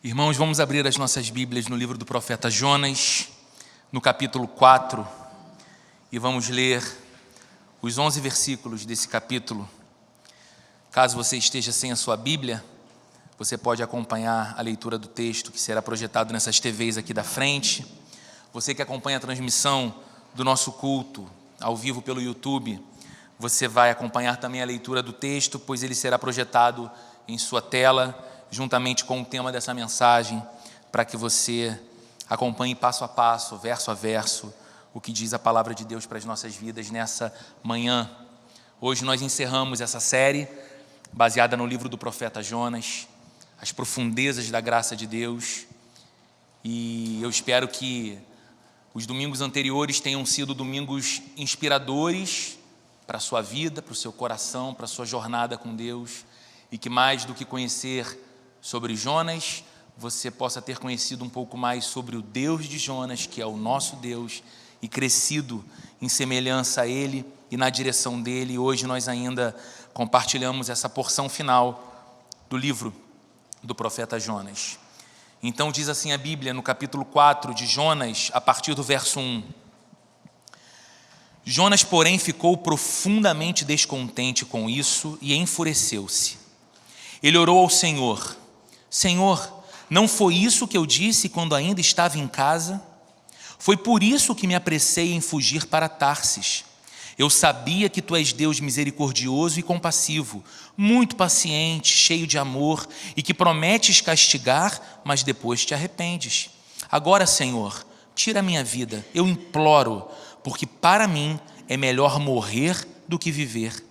Irmãos, vamos abrir as nossas Bíblias no livro do profeta Jonas, no capítulo 4, e vamos ler os 11 versículos desse capítulo. Caso você esteja sem a sua Bíblia, você pode acompanhar a leitura do texto que será projetado nessas TVs aqui da frente. Você que acompanha a transmissão do nosso culto ao vivo pelo YouTube, você vai acompanhar também a leitura do texto, pois ele será projetado em sua tela, juntamente com o tema dessa mensagem, para que você acompanhe passo a passo, verso a verso, o que diz a palavra de Deus para as nossas vidas nessa manhã. Hoje nós encerramos essa série, baseada no livro do profeta Jonas, as profundezas da graça de Deus, e eu espero que os domingos anteriores tenham sido domingos inspiradores para a sua vida, para o seu coração, para a sua jornada com Deus, e que mais do que conhecer sobre Jonas, você possa ter conhecido um pouco mais sobre o Deus de Jonas, que é o nosso Deus, e crescido em semelhança a Ele e na direção dEle. E hoje nós ainda compartilhamos essa porção final do livro do profeta Jonas. Então diz assim a Bíblia no capítulo 4 de Jonas, a partir do verso 1. Jonas, porém, ficou profundamente descontente com isso e enfureceu-se. Ele orou ao Senhor: Senhor, não foi isso que eu disse quando ainda estava em casa? Foi por isso que me apressei em fugir para Tarsis. Eu sabia que tu és Deus misericordioso e compassivo, muito paciente, cheio de amor, e que prometes castigar, mas depois te arrependes. Agora, Senhor, tira a minha vida, eu imploro, porque para mim é melhor morrer do que viver.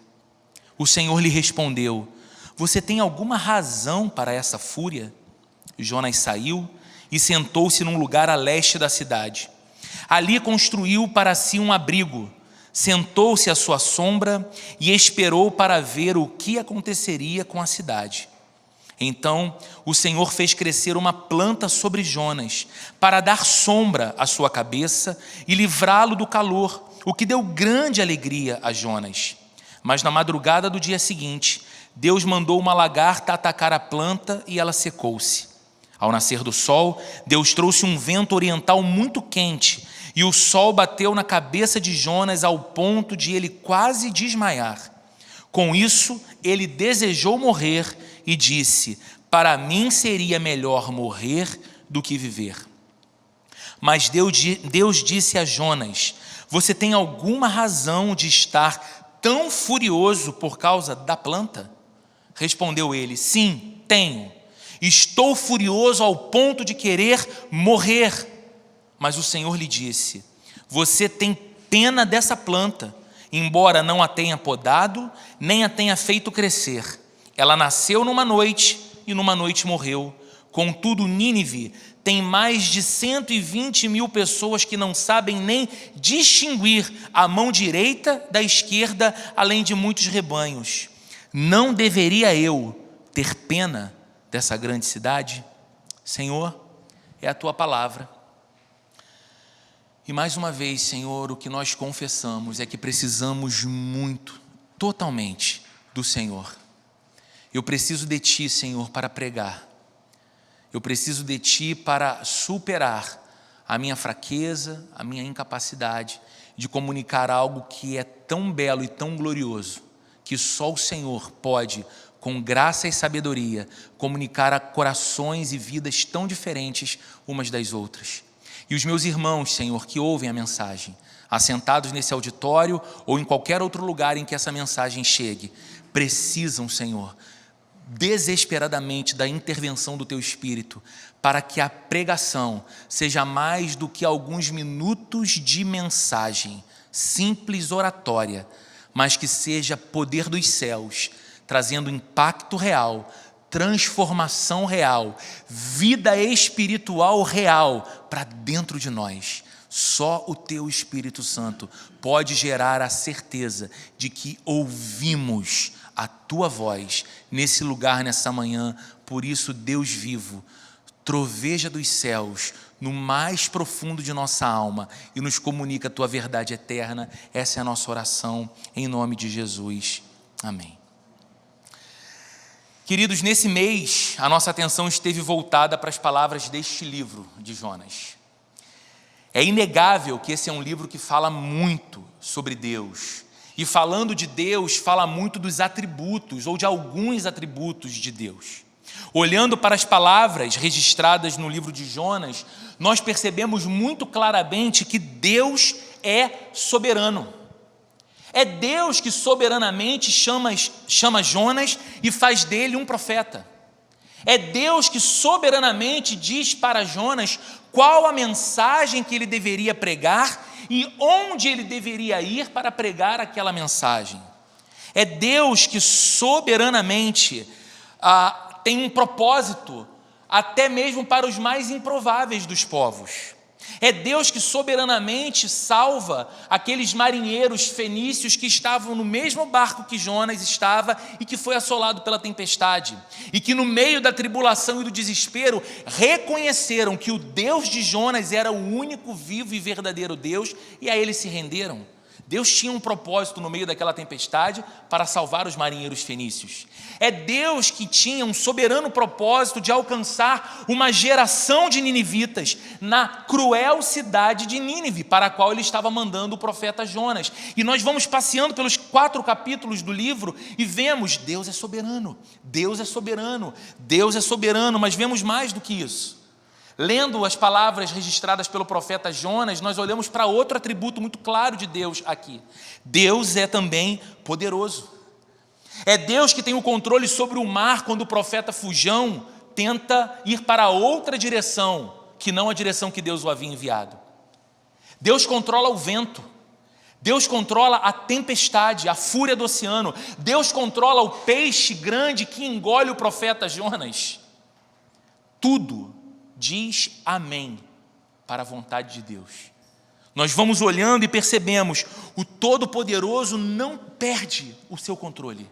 O Senhor lhe respondeu: Você tem alguma razão para essa fúria? Jonas saiu e sentou-se num lugar a leste da cidade. Ali construiu para si um abrigo, sentou-se à sua sombra e esperou para ver o que aconteceria com a cidade. Então o Senhor fez crescer uma planta sobre Jonas, para dar sombra à sua cabeça e livrá-lo do calor, o que deu grande alegria a Jonas. Mas na madrugada do dia seguinte, Deus mandou uma lagarta atacar a planta e ela secou-se. Ao nascer do sol, Deus trouxe um vento oriental muito quente e o sol bateu na cabeça de Jonas ao ponto de ele quase desmaiar. Com isso, ele desejou morrer e disse: Para mim seria melhor morrer do que viver. Mas Deus disse a Jonas: Você tem alguma razão de estar tão furioso por causa da planta? Respondeu ele: Sim, tenho. Estou furioso ao ponto de querer morrer. Mas o Senhor lhe disse: Você tem pena dessa planta, embora não a tenha podado, nem a tenha feito crescer. Ela nasceu numa noite e numa noite morreu. Contudo, Nínive tem mais de 120.000 pessoas que não sabem nem distinguir a mão direita da esquerda, além de muitos rebanhos. Não deveria eu ter pena dessa grande cidade? Senhor, é a tua palavra. E mais uma vez, Senhor, o que nós confessamos é que precisamos muito, totalmente, do Senhor. Eu preciso de Ti, Senhor, para pregar. Eu preciso de Ti para superar a minha fraqueza, a minha incapacidade de comunicar algo que é tão belo e tão glorioso, que só o Senhor pode, com graça e sabedoria, comunicar a corações e vidas tão diferentes umas das outras. E os meus irmãos, Senhor, que ouvem a mensagem, assentados nesse auditório ou em qualquer outro lugar em que essa mensagem chegue, precisam, Senhor, desesperadamente da intervenção do Teu Espírito, para que a pregação seja mais do que alguns minutos de mensagem, simples oratória, mas que seja poder dos céus, trazendo impacto real, transformação real, vida espiritual real para dentro de nós. Só o Teu Espírito Santo pode gerar a certeza de que ouvimos a Tua voz nesse lugar, nessa manhã. Por isso, Deus vivo, troveja dos céus no mais profundo de nossa alma e nos comunica a Tua verdade eterna. Essa é a nossa oração, em nome de Jesus. Amém. Queridos, nesse mês, a nossa atenção esteve voltada para as palavras deste livro de Jonas. É inegável que esse é um livro que fala muito sobre Deus. E falando de Deus, fala muito dos atributos, ou de alguns atributos de Deus. Olhando para as palavras registradas no livro de Jonas, nós percebemos muito claramente que Deus é soberano. É Deus que soberanamente chama Jonas e faz dele um profeta. É Deus que soberanamente diz para Jonas qual a mensagem que ele deveria pregar e onde ele deveria ir para pregar aquela mensagem. É Deus que soberanamente tem um propósito até mesmo para os mais improváveis dos povos. É Deus que soberanamente salva aqueles marinheiros fenícios que estavam no mesmo barco que Jonas estava e que foi assolado pela tempestade. E que no meio da tribulação e do desespero reconheceram que o Deus de Jonas era o único vivo e verdadeiro Deus e a ele se renderam. Deus tinha um propósito no meio daquela tempestade para salvar os marinheiros fenícios. É Deus que tinha um soberano propósito de alcançar uma geração de ninivitas na cruel cidade de Nínive, para a qual ele estava mandando o profeta Jonas. E nós vamos passeando pelos 4 capítulos do livro e vemos, Deus é soberano, Deus é soberano, Deus é soberano, mas vemos mais do que isso. Lendo as palavras registradas pelo profeta Jonas, nós olhamos para outro atributo muito claro de Deus aqui. Deus é também poderoso. É Deus que tem o controle sobre o mar quando o profeta Fujão tenta ir para outra direção, que não a direção que Deus o havia enviado. Deus controla o vento. Deus controla a tempestade, a fúria do oceano. Deus controla o peixe grande que engole o profeta Jonas. Tudo diz amém para a vontade de Deus. Nós vamos olhando e percebemos, o Todo-Poderoso não perde o seu controle.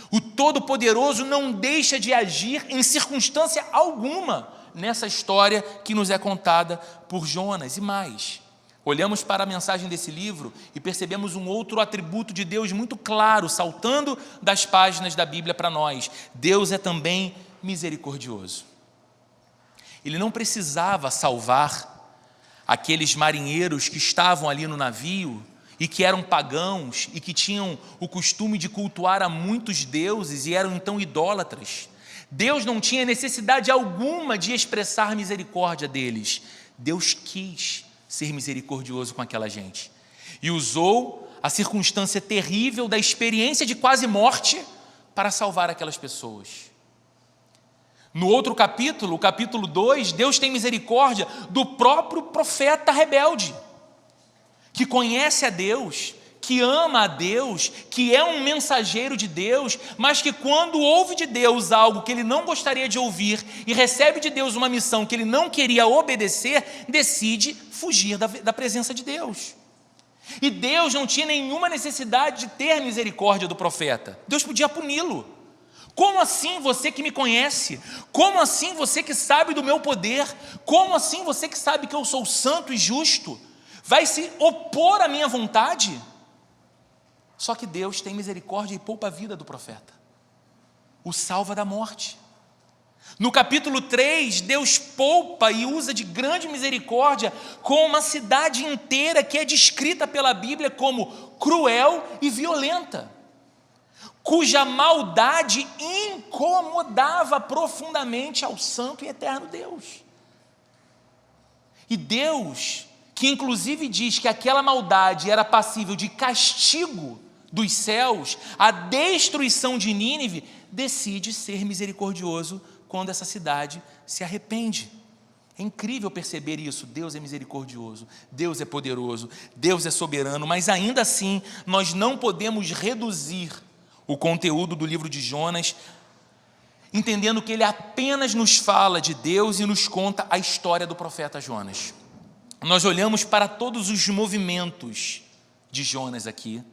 O Todo-Poderoso não deixa de agir em circunstância alguma nessa história que nos é contada por Jonas. E mais, olhamos para a mensagem desse livro e percebemos um outro atributo de Deus muito claro, saltando das páginas da Bíblia para nós. Deus é também misericordioso. Ele não precisava salvar aqueles marinheiros que estavam ali no navio e que eram pagãos e que tinham o costume de cultuar a muitos deuses e eram então idólatras. Deus não tinha necessidade alguma de expressar misericórdia deles. Deus quis ser misericordioso com aquela gente e usou a circunstância terrível da experiência de quase morte para salvar aquelas pessoas. No outro capítulo, o capítulo 2, Deus tem misericórdia do próprio profeta rebelde, que conhece a Deus, que ama a Deus, que é um mensageiro de Deus, mas que quando ouve de Deus algo que ele não gostaria de ouvir e recebe de Deus uma missão que ele não queria obedecer, decide fugir da presença de Deus. E Deus não tinha nenhuma necessidade de ter misericórdia do profeta. Deus podia puni-lo. Como assim você que me conhece? Como assim você que sabe do meu poder? Como assim você que sabe que eu sou santo e justo? Vai se opor à minha vontade? Só que Deus tem misericórdia e poupa a vida do profeta. O salva da morte. No capítulo 3, Deus poupa e usa de grande misericórdia com uma cidade inteira que é descrita pela Bíblia como cruel e violenta, cuja maldade incomodava profundamente ao santo e eterno Deus. E Deus, que inclusive diz que aquela maldade era passível de castigo dos céus, a destruição de Nínive, decide ser misericordioso quando essa cidade se arrepende. É incrível perceber isso. Deus é misericordioso, Deus é poderoso, Deus é soberano, mas ainda assim nós não podemos reduzir o conteúdo do livro de Jonas, entendendo que ele apenas nos fala de Deus e nos conta a história do profeta Jonas. Nós olhamos para todos os movimentos de Jonas aqui,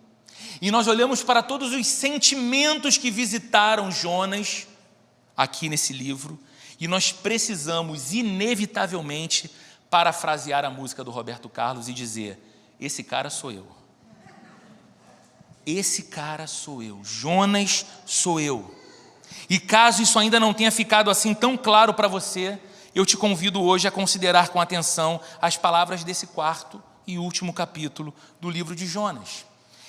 e nós olhamos para todos os sentimentos que visitaram Jonas aqui nesse livro, e nós precisamos inevitavelmente parafrasear a música do Roberto Carlos e dizer: esse cara sou eu. Esse cara sou eu, Jonas sou eu. E caso isso ainda não tenha ficado assim tão claro para você, eu te convido hoje a considerar com atenção as palavras desse quarto e último capítulo do livro de Jonas.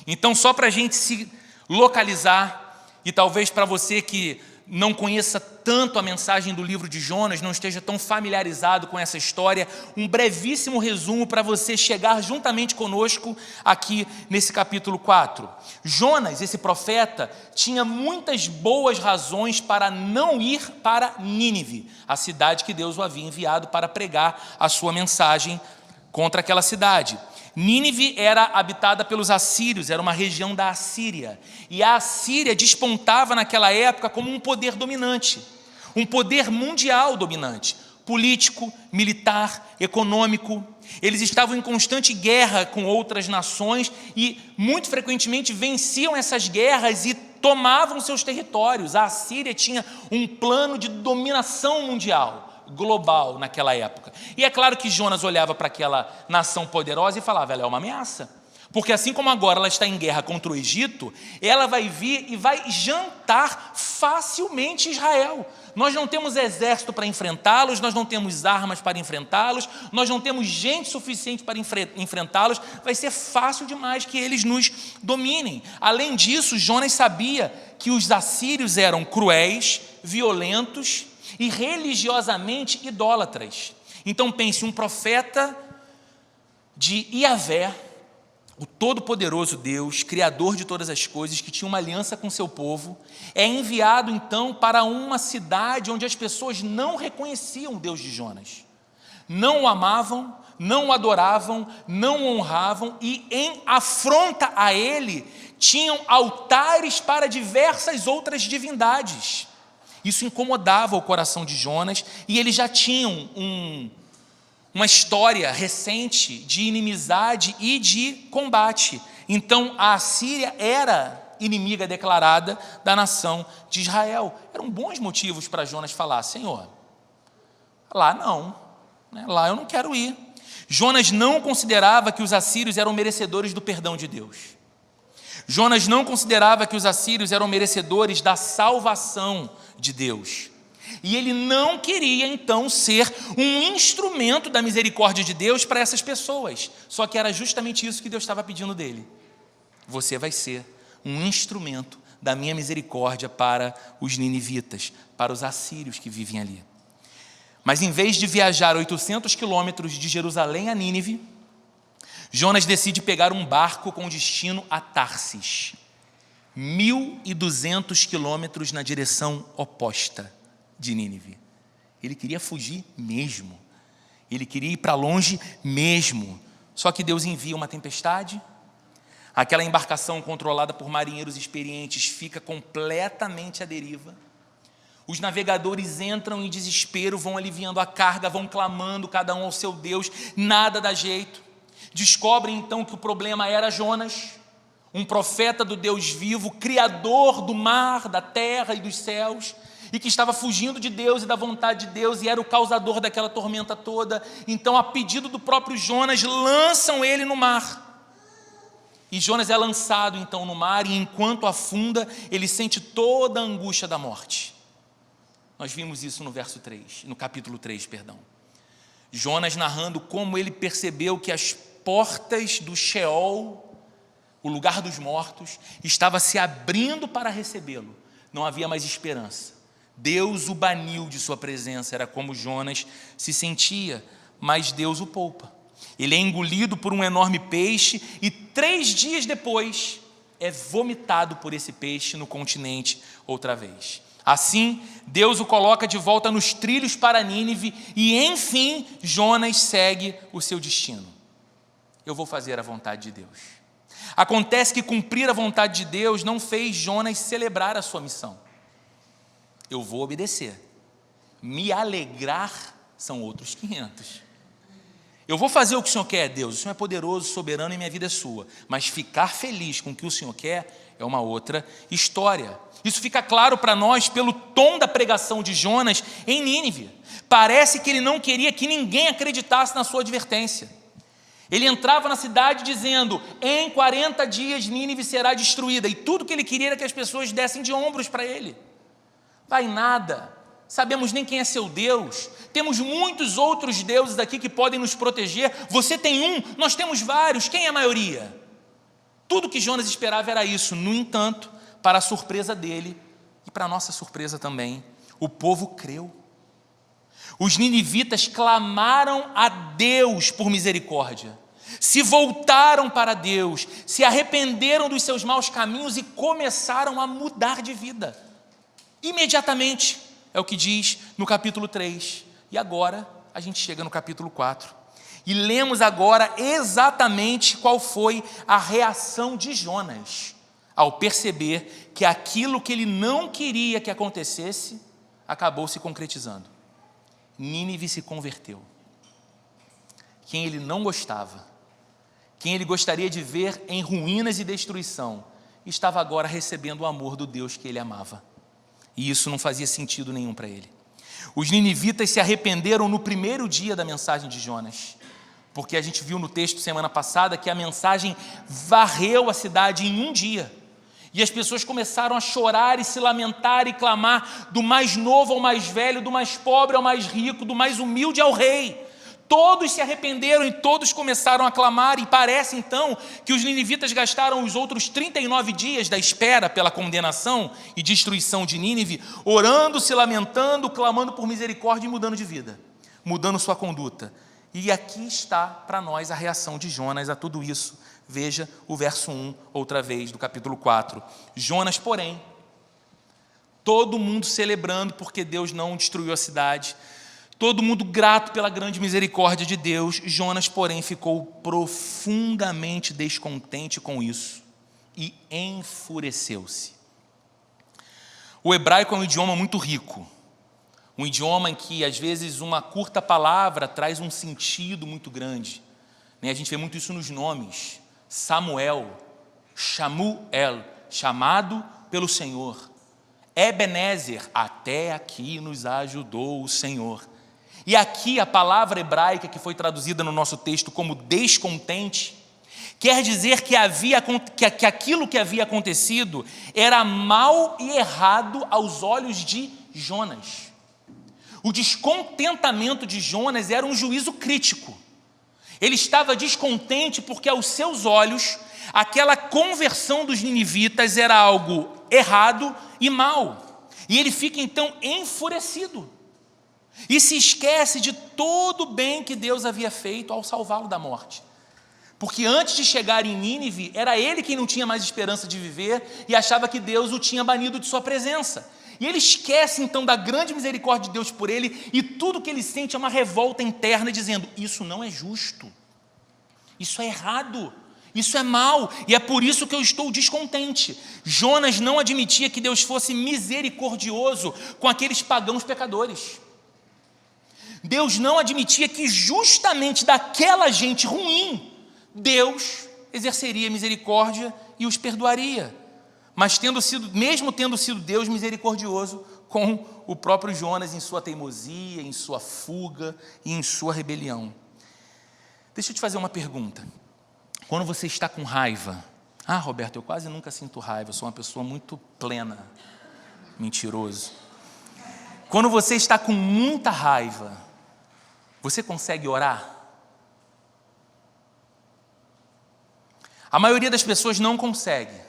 Então, só para a gente se localizar, e talvez para você que não conheça tanto a mensagem do livro de Jonas, não esteja tão familiarizado com essa história, um brevíssimo resumo para você chegar juntamente conosco aqui nesse capítulo 4. Jonas, esse profeta, tinha muitas boas razões para não ir para Nínive, a cidade que Deus o havia enviado para pregar a sua mensagem contra aquela cidade. Nínive era habitada pelos assírios, era uma região da Assíria. E a Assíria despontava naquela época como um poder dominante, um poder mundial dominante, político, militar, econômico. Eles estavam em constante guerra com outras nações e muito frequentemente venciam essas guerras e tomavam seus territórios. A Assíria tinha um plano de dominação mundial, global naquela época. E é claro que Jonas olhava para aquela nação poderosa e falava, ela é uma ameaça. Porque assim como agora ela está em guerra contra o Egito, ela vai vir e vai jantar facilmente Israel. Nós não temos exército para enfrentá-los, nós não temos armas para enfrentá-los, nós não temos gente suficiente para enfrentá-los, vai ser fácil demais que eles nos dominem. Além disso, Jonas sabia que os assírios eram cruéis, violentos e religiosamente idólatras. Então pense, um profeta de Iavé, o Todo-Poderoso Deus, Criador de todas as coisas, que tinha uma aliança com seu povo, é enviado então para uma cidade onde as pessoas não reconheciam o Deus de Jonas. Não o amavam, não o adoravam, não o honravam e em afronta a ele tinham altares para diversas outras divindades. Isso incomodava o coração de Jonas e eles já tinham uma história recente de inimizade e de combate. Então, a Assíria era inimiga declarada da nação de Israel. Eram bons motivos para Jonas falar, Senhor, lá não, lá eu não quero ir. Jonas não considerava que os assírios eram merecedores do perdão de Deus. Jonas não considerava que os assírios eram merecedores da salvação de Deus. E ele não queria, então, ser um instrumento da misericórdia de Deus para essas pessoas. Só que era justamente isso que Deus estava pedindo dele. Você vai ser um instrumento da minha misericórdia para os ninivitas, para os assírios que vivem ali. Mas em vez de viajar 800 quilômetros de Jerusalém a Nínive, Jonas decide pegar um barco com destino a Tarsis, 1.200 quilômetros na direção oposta de Nínive. Ele queria fugir mesmo, ele queria ir para longe mesmo. Só que Deus envia uma tempestade, aquela embarcação controlada por marinheiros experientes fica completamente à deriva. Os navegadores entram em desespero, vão aliviando a carga, vão clamando cada um ao seu Deus, nada dá jeito. Descobrem então que o problema era Jonas, um profeta do Deus vivo, criador do mar, da terra e dos céus, e que estava fugindo de Deus e da vontade de Deus e era o causador daquela tormenta toda. Então, a pedido do próprio Jonas, lançam ele no mar. E Jonas é lançado então no mar e enquanto afunda, ele sente toda a angústia da morte. Nós vimos isso no verso 3, no capítulo 3, perdão. Jonas narrando como ele percebeu que as portas do Sheol, o lugar dos mortos, estava se abrindo para recebê-lo. Não havia mais esperança. Deus o baniu de sua presença, era como Jonas se sentia, mas Deus o poupa. Ele é engolido por um enorme peixe e 3 dias depois é vomitado por esse peixe no continente outra vez. Assim, Deus o coloca de volta nos trilhos para Nínive e, enfim, Jonas segue o seu destino. Eu vou fazer a vontade de Deus. Acontece que cumprir a vontade de Deus não fez Jonas celebrar a sua missão. Eu vou obedecer. Me alegrar são outros 500. Eu vou fazer o que o Senhor quer, Deus. O Senhor é poderoso, soberano e minha vida é sua. Mas ficar feliz com o que o Senhor quer é uma outra história. Isso fica claro para nós pelo tom da pregação de Jonas em Nínive. Parece que ele não queria que ninguém acreditasse na sua advertência. Ele entrava na cidade dizendo, em 40 dias Nínive será destruída. E tudo que ele queria era que as pessoas dessem de ombros para ele. Vai nada. Sabemos nem quem é seu Deus. Temos muitos outros deuses aqui que podem nos proteger. Você tem um, nós temos vários. Quem é a maioria? Tudo que Jonas esperava era isso. No entanto, para a surpresa dele e para a nossa surpresa também, o povo creu. Os ninivitas clamaram a Deus por misericórdia. Se voltaram para Deus, se arrependeram dos seus maus caminhos e começaram a mudar de vida. Imediatamente, é o que diz no capítulo 3. E agora, a gente chega no capítulo 4. E lemos agora exatamente qual foi a reação de Jonas, ao perceber que aquilo que ele não queria que acontecesse, acabou se concretizando. Nínive se converteu. Quem ele não gostava, quem ele gostaria de ver em ruínas e destruição, estava agora recebendo o amor do Deus que ele amava. E isso não fazia sentido nenhum para ele. Os ninivitas se arrependeram no primeiro dia da mensagem de Jonas, porque a gente viu no texto semana passada que a mensagem varreu a cidade em um dia. E as pessoas começaram a chorar e se lamentar e clamar, do mais novo ao mais velho, do mais pobre ao mais rico, do mais humilde ao rei. Todos se arrependeram e todos começaram a clamar, e parece então que os ninivitas gastaram os outros 39 dias da espera pela condenação e destruição de Nínive, orando, se lamentando, clamando por misericórdia e mudando de vida, mudando sua conduta. E aqui está para nós a reação de Jonas a tudo isso. Veja o verso 1, outra vez, do capítulo 4. Jonas, porém, todo mundo celebrando porque Deus não destruiu a cidade, todo mundo grato pela grande misericórdia de Deus, Jonas, porém, ficou profundamente descontente com isso e enfureceu-se. O hebraico é um idioma muito rico, um idioma em que, às vezes, uma curta palavra traz um sentido muito grande. A gente vê muito isso nos nomes. Samuel, Shamuel, chamado pelo Senhor. Ebenezer, até aqui nos ajudou o Senhor. E aqui a palavra hebraica que foi traduzida no nosso texto como descontente, quer dizer que aquilo que havia acontecido era mal e errado aos olhos de Jonas. O descontentamento de Jonas era um juízo crítico. Ele estava descontente porque, aos seus olhos, aquela conversão dos ninivitas era algo errado e mal. E ele fica então enfurecido e se esquece de todo o bem que Deus havia feito ao salvá-lo da morte. Porque antes de chegar em Nínive, era ele quem não tinha mais esperança de viver e achava que Deus o tinha banido de sua presença. E ele esquece então da grande misericórdia de Deus por ele, e tudo que ele sente é uma revolta interna, dizendo: isso não é justo, isso é errado, isso é mal, e é por isso que eu estou descontente. Jonas não admitia que Deus fosse misericordioso com aqueles pagãos pecadores. Deus não admitia que justamente daquela gente ruim, Deus exerceria misericórdia e os perdoaria. Mas mesmo tendo sido Deus misericordioso com o próprio Jonas em sua teimosia, em sua fuga e em sua rebelião. Deixa eu te fazer uma pergunta. Quando você está com raiva... Roberto, eu quase nunca sinto raiva, eu sou uma pessoa muito plena. Mentiroso. Quando você está com muita raiva, você consegue orar? A maioria das pessoas não consegue.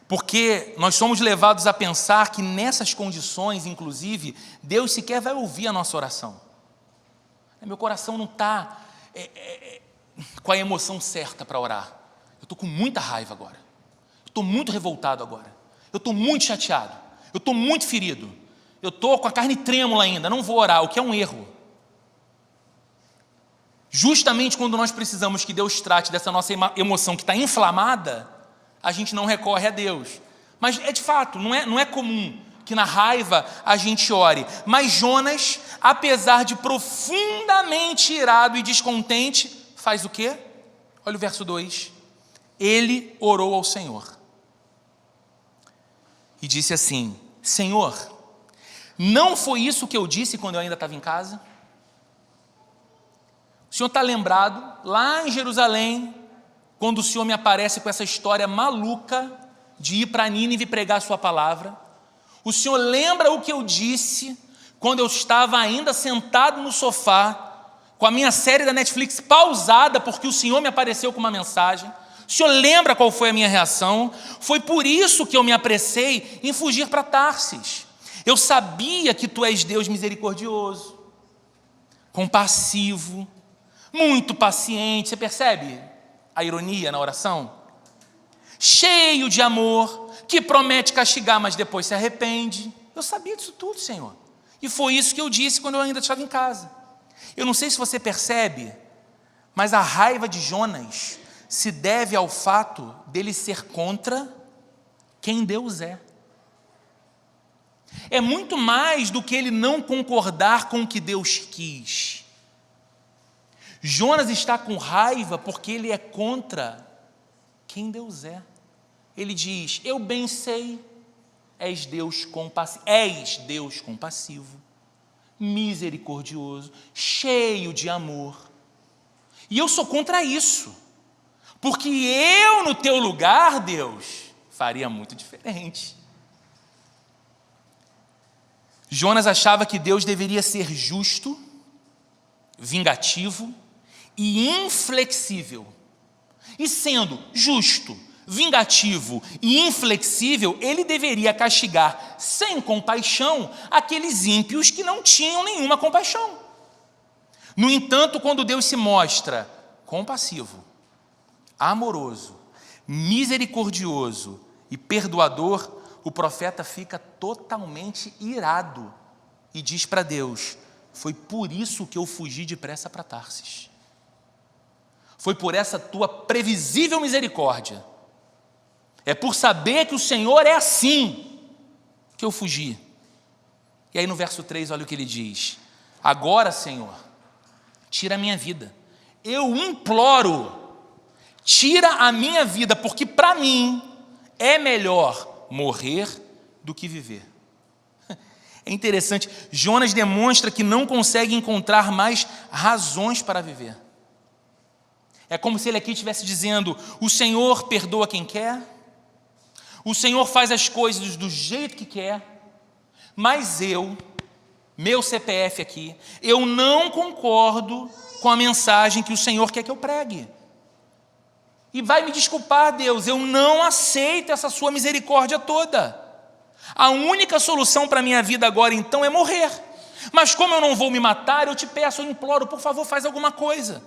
Porque nós somos levados a pensar que nessas condições, inclusive, Deus sequer vai ouvir a nossa oração. Meu coração não está com a emoção certa para orar. Eu estou com muita raiva agora. Eu estou muito revoltado agora. Eu estou muito chateado. Eu estou muito ferido. Eu estou com a carne trêmula ainda. Não vou orar, o que é um erro. Justamente quando nós precisamos que Deus trate dessa nossa emoção que está inflamada, a gente não recorre a Deus. Mas é de fato, não é comum que na raiva a gente ore. Mas Jonas, apesar de profundamente irado e descontente, faz o quê? Olha o verso 2. Ele orou ao Senhor e disse assim: Senhor, não foi isso que eu disse quando eu ainda estava em casa? O Senhor está lembrado, lá em Jerusalém, quando o Senhor me aparece com essa história maluca de ir para Nínive pregar a sua palavra. O Senhor lembra o que eu disse quando eu estava ainda sentado no sofá, com a minha série da Netflix pausada, porque o Senhor me apareceu com uma mensagem. O Senhor lembra qual foi a minha reação? Foi por isso que eu me apressei em fugir para Tarsis. Eu sabia que Tu és Deus misericordioso, compassivo, muito paciente. Você percebe a ironia na oração? Cheio de amor, que promete castigar, mas depois se arrepende. Eu sabia disso tudo, Senhor. E foi isso que eu disse quando eu ainda estava em casa. Eu não sei se você percebe, mas a raiva de Jonas se deve ao fato dele ser contra quem Deus é. É muito mais do que ele não concordar com o que Deus quis. Jonas está com raiva porque ele é contra quem Deus é. Ele diz: eu bem sei, és Deus compassivo, misericordioso, cheio de amor. E eu sou contra isso, porque eu no teu lugar, Deus, faria muito diferente. Jonas achava que Deus deveria ser justo, vingativo e inflexível. E sendo justo, vingativo e inflexível, ele deveria castigar sem compaixão aqueles ímpios que não tinham nenhuma compaixão. No entanto, quando Deus se mostra compassivo, amoroso, misericordioso e perdoador, o profeta fica totalmente irado e diz para Deus: foi por isso que eu fugi depressa para Tarsis. Foi por essa tua previsível misericórdia. É por saber que o Senhor é assim que eu fugi. E aí no verso 3, olha o que ele diz: agora, Senhor, tira a minha vida. Eu imploro, tira a minha vida, porque para mim é melhor morrer do que viver. É interessante, Jonas demonstra que não consegue encontrar mais razões para viver. É como se ele aqui estivesse dizendo: o Senhor perdoa quem quer, o Senhor faz as coisas do jeito que quer, mas meu CPF aqui, eu não concordo com a mensagem que o Senhor quer que eu pregue. E vai me desculpar, Deus, eu não aceito essa sua misericórdia toda. A única solução para a minha vida agora, então, é morrer. Mas como eu não vou me matar, eu te peço, eu imploro, por favor, faz alguma coisa.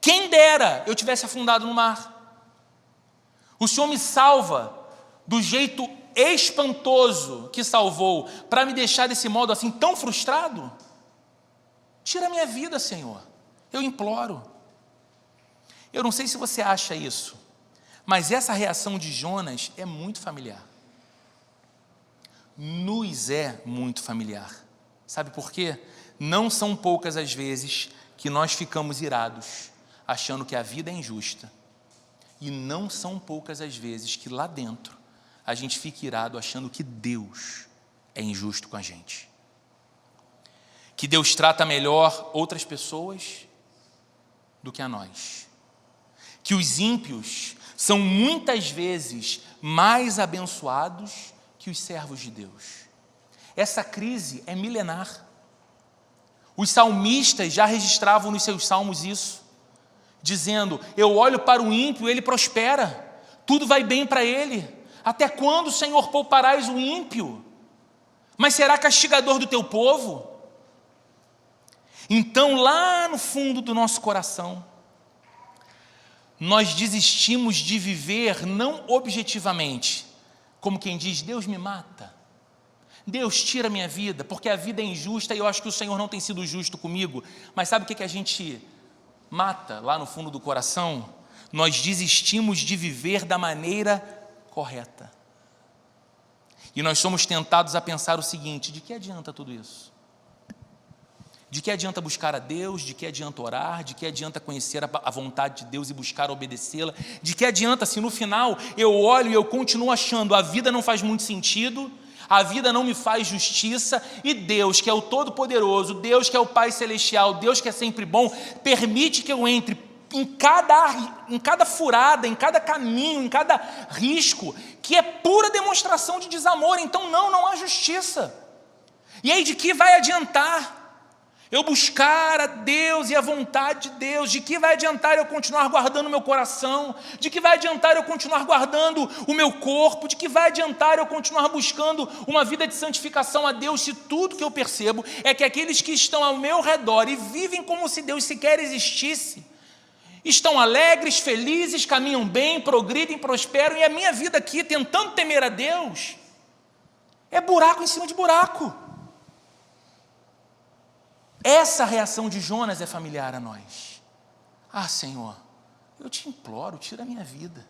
Quem dera eu tivesse afundado no mar. O Senhor me salva do jeito espantoso que salvou, para me deixar desse modo assim tão frustrado? Tira a minha vida, Senhor. Eu imploro. Eu não sei se você acha isso, mas essa reação de Jonas é muito familiar. Nos é muito familiar. Sabe por quê? Não são poucas as vezes que nós ficamos irados, achando que a vida é injusta. E não são poucas as vezes que lá dentro a gente fica irado achando que Deus é injusto com a gente. Que Deus trata melhor outras pessoas do que a nós. Que os ímpios são muitas vezes mais abençoados que os servos de Deus. Essa crise é milenar. Os salmistas já registravam nos seus salmos isso, dizendo: eu olho para o ímpio, ele prospera, tudo vai bem para ele. Até quando, Senhor, pouparás o ímpio? Mas será castigador do teu povo? Então, lá no fundo do nosso coração, nós desistimos de viver não objetivamente, como quem diz: Deus me mata, Deus tira a minha vida, porque a vida é injusta e eu acho que o Senhor não tem sido justo comigo. Mas sabe o que a gente mata lá no fundo do coração? Nós desistimos de viver da maneira correta. E nós somos tentados a pensar o seguinte: de que adianta tudo isso? De que adianta buscar a Deus? De que adianta orar? De que adianta conhecer a vontade de Deus e buscar obedecê-la? De que adianta se no final eu olho e eu continuo achando a vida não faz muito sentido, a vida não me faz justiça, e Deus, que é o Todo-Poderoso, Deus que é o Pai Celestial, Deus que é sempre bom, permite que eu entre em cada furada, em cada caminho, em cada risco, que é pura demonstração de desamor. Então não há justiça. E aí de que vai adiantar eu buscar a Deus e a vontade de Deus? De que vai adiantar eu continuar guardando meu coração? De que vai adiantar eu continuar guardando o meu corpo? De que vai adiantar eu continuar buscando uma vida de santificação a Deus, se tudo que eu percebo é que aqueles que estão ao meu redor e vivem como se Deus sequer existisse, estão alegres, felizes, caminham bem, progridem, prosperam, e a minha vida aqui, tentando temer a Deus, é buraco em cima de buraco. Essa reação de Jonas é familiar a nós. Senhor, eu te imploro, tira a minha vida.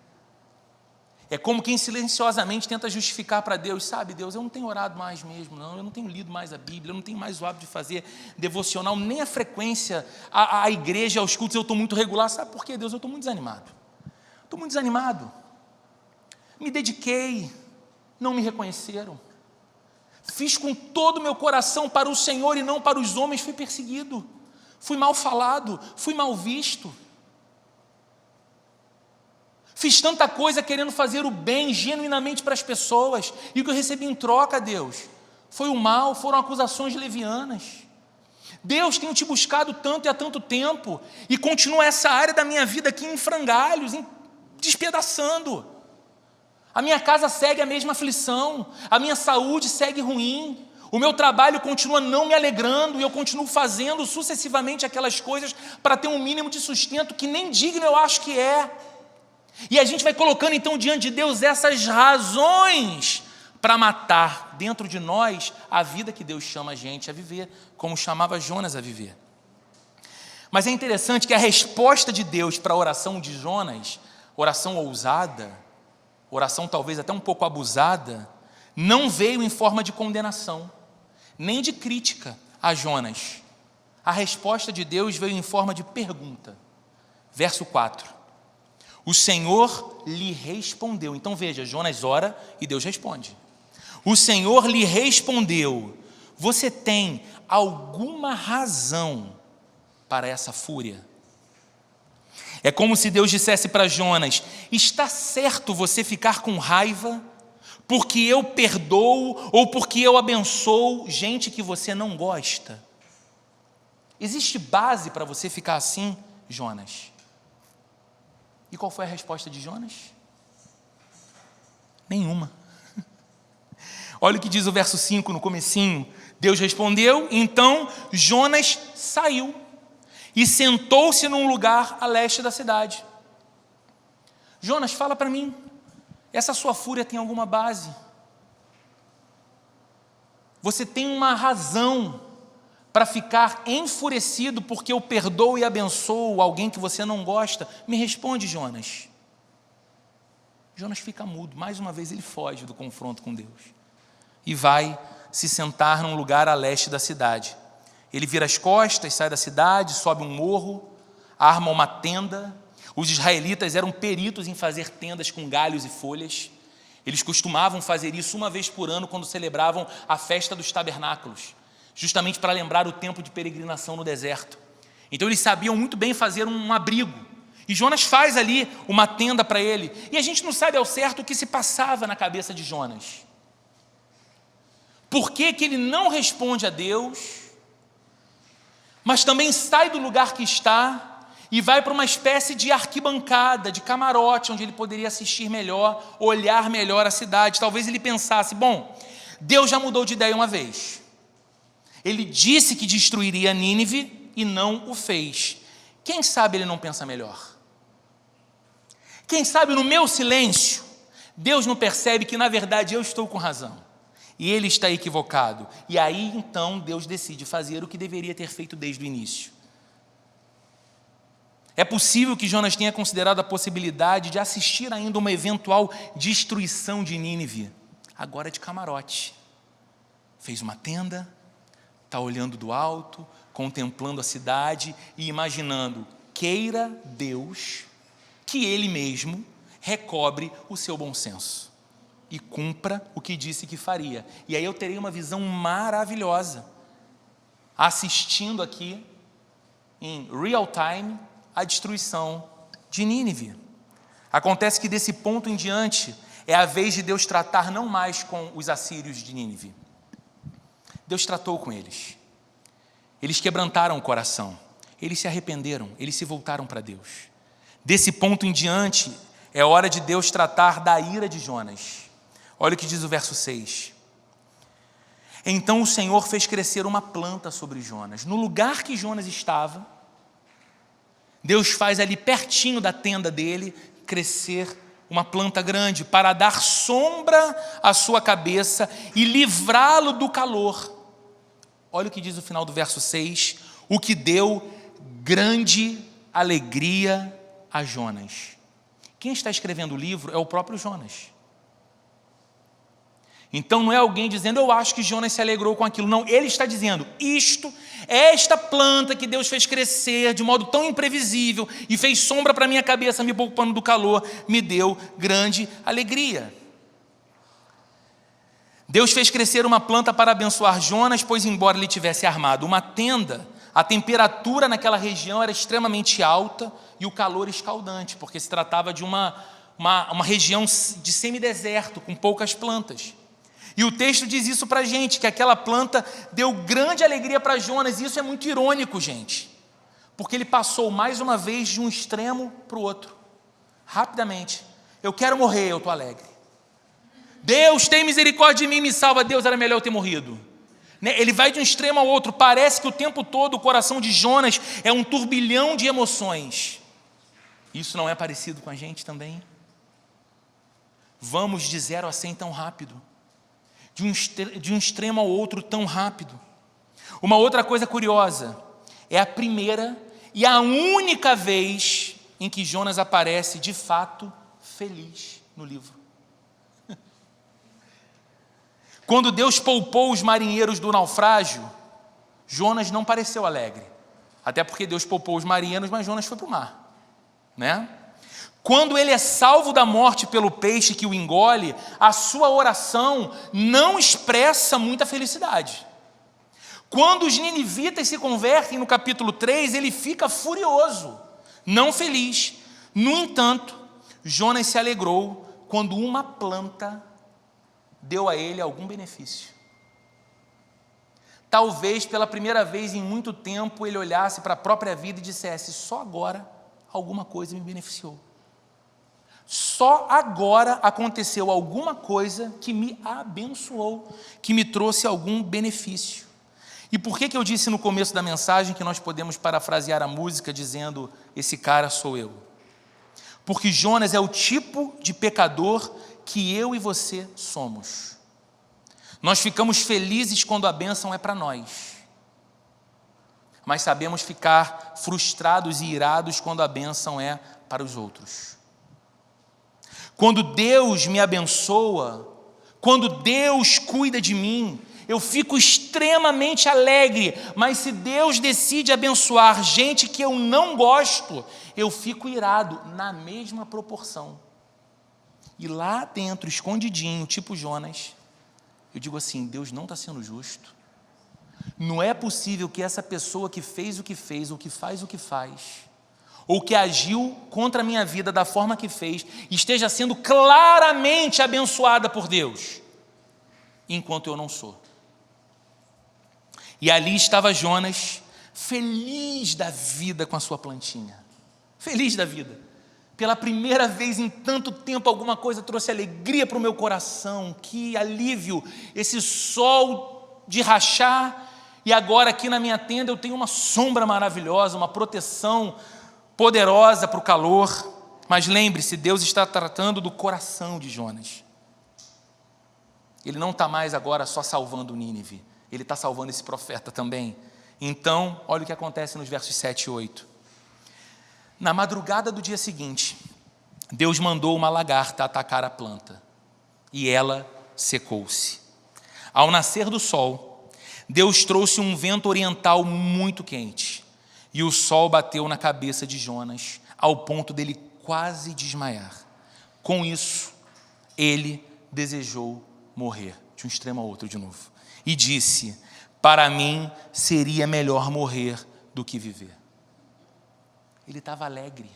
É como quem silenciosamente tenta justificar para Deus, sabe, Deus, eu não tenho orado mais mesmo, não, eu não tenho lido mais a Bíblia, eu não tenho mais o hábito de fazer devocional, nem a frequência à igreja, aos cultos, eu estou muito regular. Sabe por quê, Deus? Eu estou muito desanimado. Estou muito desanimado. Me dediquei, não me reconheceram. Fiz com todo o meu coração para o Senhor e não para os homens, fui perseguido, fui mal falado, fui mal visto. Fiz tanta coisa querendo fazer o bem genuinamente para as pessoas, e o que eu recebi em troca, Deus, foi o mal, foram acusações levianas. Deus, tenho te buscado tanto e há tanto tempo, e continua essa área da minha vida aqui em frangalhos, despedaçando. A minha casa segue a mesma aflição, a minha saúde segue ruim, o meu trabalho continua não me alegrando, e eu continuo fazendo sucessivamente aquelas coisas para ter um mínimo de sustento que nem digno eu acho que é. E a gente vai colocando então diante de Deus essas razões para matar dentro de nós a vida que Deus chama a gente a viver, como chamava Jonas a viver. Mas é interessante que a resposta de Deus para a oração de Jonas, oração ousada, oração talvez até um pouco abusada, não veio em forma de condenação, nem de crítica a Jonas. A resposta de Deus veio em forma de pergunta. Verso 4. O Senhor lhe respondeu. Então veja, Jonas ora e Deus responde. O Senhor lhe respondeu: você tem alguma razão para essa fúria? É como se Deus dissesse para Jonas: está certo você ficar com raiva porque eu perdoo ou porque eu abençoo gente que você não gosta? Existe base para você ficar assim, Jonas? E qual foi a resposta de Jonas? Nenhuma. Olha o que diz o verso 5 no comecinho. Deus respondeu, então Jonas saiu e sentou-se num lugar a leste da cidade. Jonas, fala para mim, essa sua fúria tem alguma base? Você tem uma razão para ficar enfurecido porque eu perdoo e abençoo alguém que você não gosta? Me responde, Jonas. Jonas fica mudo, mais uma vez ele foge do confronto com Deus e vai se sentar num lugar a leste da cidade. Ele vira as costas, sai da cidade, sobe um morro, arma uma tenda. Os israelitas eram peritos em fazer tendas com galhos e folhas. Eles costumavam fazer isso uma vez por ano quando celebravam a festa dos tabernáculos, justamente para lembrar o tempo de peregrinação no deserto. Então eles sabiam muito bem fazer um abrigo, e Jonas faz ali uma tenda para ele, e a gente não sabe ao certo o que se passava na cabeça de Jonas. Por que que ele não responde a Deus, mas também sai do lugar que está e vai para uma espécie de arquibancada, de camarote, onde ele poderia assistir melhor, olhar melhor a cidade. Talvez ele pensasse, bom, Deus já mudou de ideia uma vez. Ele disse que destruiria Nínive e não o fez. Quem sabe ele não pensa melhor? Quem sabe no meu silêncio, Deus não percebe que na verdade eu estou com razão e ele está equivocado. E aí então Deus decide fazer o que deveria ter feito desde o início. É possível que Jonas tenha considerado a possibilidade de assistir ainda uma eventual destruição de Nínive, agora de camarote. Fez uma tenda, está olhando do alto, contemplando a cidade e imaginando, queira Deus que Ele mesmo recobre o seu bom senso e cumpra o que disse que faria. E aí eu terei uma visão maravilhosa, assistindo aqui em real time a destruição de Nínive. Acontece que desse ponto em diante é a vez de Deus tratar não mais com os assírios de Nínive. Deus tratou com eles. Eles quebrantaram o coração. Eles se arrependeram. Eles se voltaram para Deus. Desse ponto em diante é hora de Deus tratar da ira de Jonas. Olha o que diz o verso 6. Então o Senhor fez crescer uma planta sobre Jonas. No lugar que Jonas estava, Deus faz ali pertinho da tenda dele crescer uma planta grande para dar sombra à sua cabeça e livrá-lo do calor. Olha o que diz o final do verso 6, o que deu grande alegria a Jonas. Quem está escrevendo o livro é o próprio Jonas. Então não é alguém dizendo, eu acho que Jonas se alegrou com aquilo. Não, ele está dizendo, esta planta que Deus fez crescer de modo tão imprevisível e fez sombra para a minha cabeça, me poupando do calor, me deu grande alegria. Deus fez crescer uma planta para abençoar Jonas, pois embora ele tivesse armado uma tenda, a temperatura naquela região era extremamente alta e o calor escaldante, porque se tratava de uma região de semideserto, com poucas plantas. E o texto diz isso para a gente, que aquela planta deu grande alegria para Jonas, e isso é muito irônico, gente, porque ele passou mais uma vez de um extremo para o outro, rapidamente. Eu quero morrer, eu estou alegre. Deus tem misericórdia de mim, me salva. Deus, era melhor eu ter morrido. Ele vai de um extremo ao outro, parece que o tempo todo o coração de Jonas é um turbilhão de emoções. Isso não é parecido com a gente também? Vamos de 0 a 100 tão rápido. De um extremo ao outro tão rápido. Uma outra coisa curiosa, é a primeira e a única vez em que Jonas aparece de fato feliz no livro. Quando Deus poupou os marinheiros do naufrágio, Jonas não pareceu alegre. Até porque Deus poupou os marinheiros, mas Jonas foi para o mar, né? Quando ele é salvo da morte pelo peixe que o engole, a sua oração não expressa muita felicidade. Quando os ninivitas se convertem no capítulo 3, ele fica furioso, não feliz. No entanto, Jonas se alegrou quando uma planta deu a ele algum benefício. Talvez pela primeira vez em muito tempo ele olhasse para a própria vida e dissesse, só agora alguma coisa me beneficiou. Só agora aconteceu alguma coisa que me abençoou, que me trouxe algum benefício. E por que eu disse no começo da mensagem que nós podemos parafrasear a música dizendo, esse cara sou eu? Porque Jonas é o tipo de pecador que eu e você somos. Nós ficamos felizes quando a bênção é para nós, mas sabemos ficar frustrados e irados quando a bênção é para os outros. Quando Deus me abençoa, quando Deus cuida de mim, eu fico extremamente alegre, mas se Deus decide abençoar gente que eu não gosto, eu fico irado na mesma proporção. E lá dentro, escondidinho, tipo Jonas, eu digo assim, Deus não está sendo justo. Não é possível que essa pessoa que fez o que fez, ou que faz o que faz, ou que agiu contra a minha vida da forma que fez, esteja sendo claramente abençoada por Deus, enquanto eu não sou. E ali estava Jonas, feliz da vida com a sua plantinha, feliz da vida. Pela primeira vez em tanto tempo, alguma coisa trouxe alegria para o meu coração, que alívio, esse sol de rachar, e agora aqui na minha tenda eu tenho uma sombra maravilhosa, uma proteção poderosa para o calor. Mas lembre-se, Deus está tratando do coração de Jonas. Ele não está mais agora só salvando Nínive, ele está salvando esse profeta também. Então, olha o que acontece nos versos 7 e 8. Na madrugada do dia seguinte, Deus mandou uma lagarta atacar a planta, e ela secou-se. Ao nascer do sol, Deus trouxe um vento oriental muito quente, e o sol bateu na cabeça de Jonas, ao ponto dele quase desmaiar. Com isso, ele desejou morrer, de um extremo ao outro de novo, e disse, para mim seria melhor morrer do que viver. Ele estava alegre.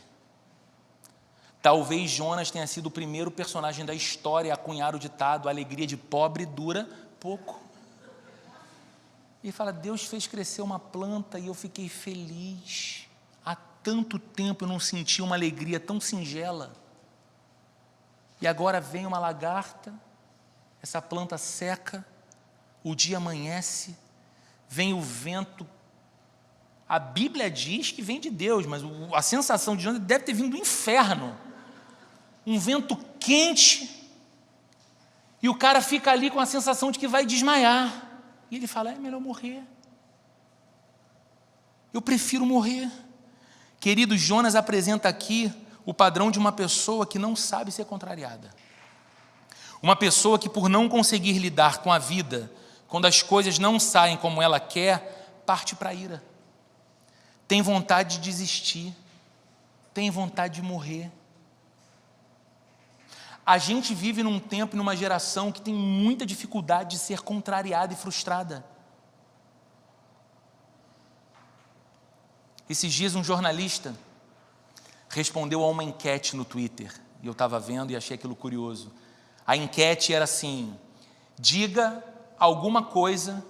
Talvez Jonas tenha sido o primeiro personagem da história a cunhar o ditado: a alegria de pobre dura pouco. Ele fala: Deus fez crescer uma planta e eu fiquei feliz. Há tanto tempo eu não senti uma alegria tão singela. E agora vem uma lagarta, essa planta seca, o dia amanhece, vem o vento. A Bíblia diz que vem de Deus, mas a sensação de Jonas deve ter vindo do inferno. Um vento quente, e o cara fica ali com a sensação de que vai desmaiar. E ele fala: é melhor morrer. Eu prefiro morrer. Querido, Jonas apresenta aqui o padrão de uma pessoa que não sabe ser contrariada. Uma pessoa que, por não conseguir lidar com a vida, quando as coisas não saem como ela quer, parte para a ira. Tem vontade de desistir. Tem vontade de morrer. A gente vive num tempo e numa geração que tem muita dificuldade de ser contrariada e frustrada. Esses dias um jornalista respondeu a uma enquete no Twitter, e eu estava vendo e achei aquilo curioso. A enquete era assim: diga alguma coisa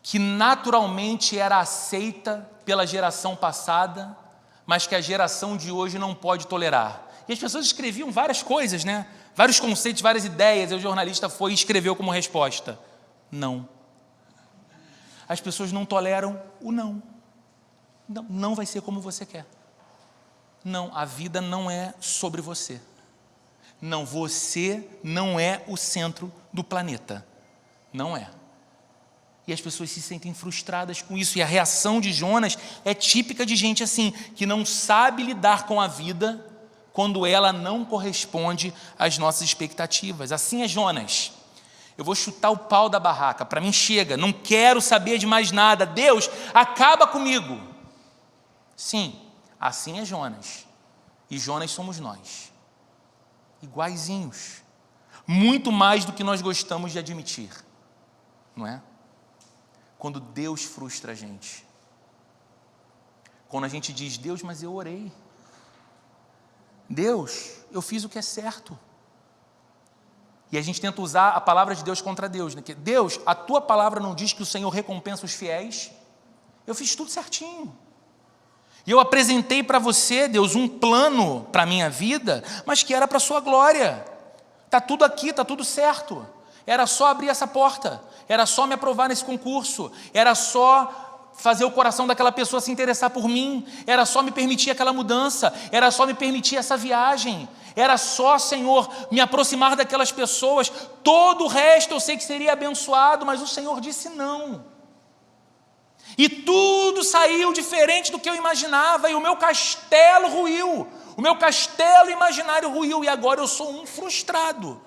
que naturalmente era aceita pela geração passada, mas que a geração de hoje não pode tolerar. E as pessoas escreviam várias coisas, né? Vários conceitos, várias ideias, e o jornalista foi e escreveu como resposta: não. As pessoas não toleram o não. Não, não vai ser como você quer. Não, a vida não é sobre você. Não, você não é o centro do planeta. Não é. E as pessoas se sentem frustradas com isso. E a reação de Jonas é típica de gente assim, que não sabe lidar com a vida quando ela não corresponde às nossas expectativas. Assim é Jonas. Eu vou chutar o pau da barraca. Para mim chega. Não quero saber de mais nada. Deus, acaba comigo. Sim, assim é Jonas. E Jonas somos nós. Iguaizinhos. Muito mais do que nós gostamos de admitir. Não é? Quando Deus frustra a gente. Quando a gente diz: Deus, mas eu orei. Deus, eu fiz o que é certo. E a gente tenta usar a palavra de Deus contra Deus, né? Que Deus, a tua palavra não diz que o Senhor recompensa os fiéis? Eu fiz tudo certinho. E eu apresentei para você, Deus, um plano para a minha vida, mas que era para a sua glória. Está tudo aqui, está tudo certo. Era só abrir essa porta, era só me aprovar nesse concurso, era só fazer o coração daquela pessoa se interessar por mim, era só me permitir aquela mudança, era só me permitir essa viagem, era só, Senhor, me aproximar daquelas pessoas. Todo o resto eu sei que seria abençoado, mas o Senhor disse não. E tudo saiu diferente do que eu imaginava, e o meu castelo ruiu, o meu castelo imaginário ruiu, e agora eu sou um frustrado.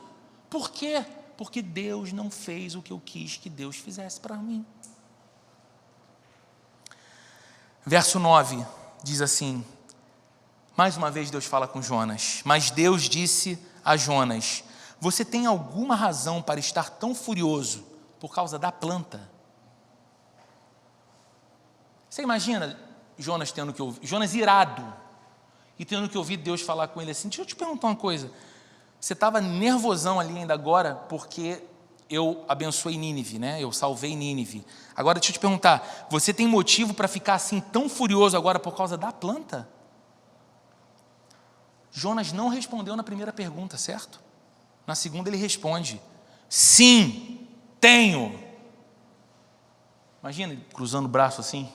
Por quê? Porque Deus não fez o que eu quis que Deus fizesse para mim. Verso 9 diz assim, mais uma vez Deus fala com Jonas: mas Deus disse a Jonas: você tem alguma razão para estar tão furioso por causa da planta? Você imagina Jonas tendo que ouvir, Jonas irado, e tendo que ouvir Deus falar com ele assim: deixa eu te perguntar uma coisa, você estava nervosão ali ainda agora porque eu abençoei Nínive, né? Eu salvei Nínive. Agora deixa eu te perguntar, você tem motivo para ficar assim tão furioso agora por causa da planta? Jonas não respondeu na primeira pergunta, certo? Na segunda ele responde: sim, tenho. Imagina ele cruzando o braço assim,